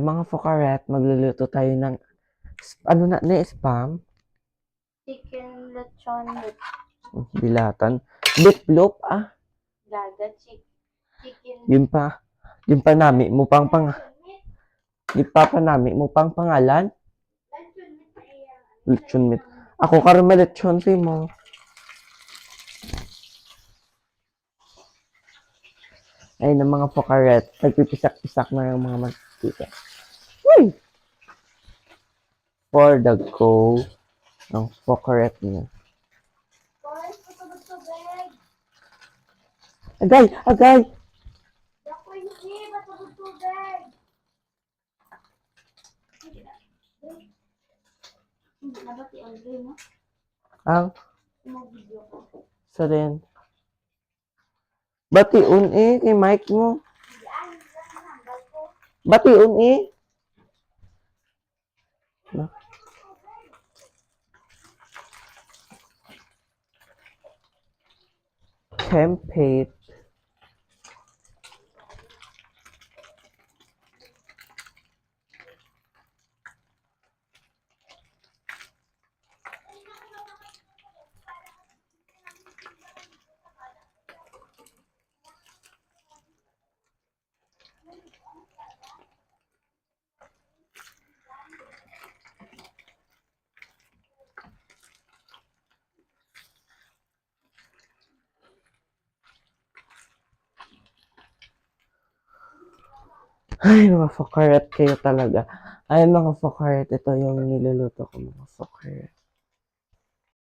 mga fokaret, magluluto tayo ng, ano na spam? Chicken lechon with Bilatan. Bitlop, gaga chicken. Yung pa nami mo pang ipapanami mo pang pangalan? Lechon meat. Ako karon malechon si mo. Ay, ng mga fokaret, nagpipisak-pisak na yung mga mantika. Uy! For the go ng fokaret niya. Agay! Agay! Ang? Sa rin. Batiun kay Mike mo. Batiun Tempate. Ay, mga fokaret kayo talaga. Ay, mga fokaret. Ito yung niluluto ko, mga fokaret.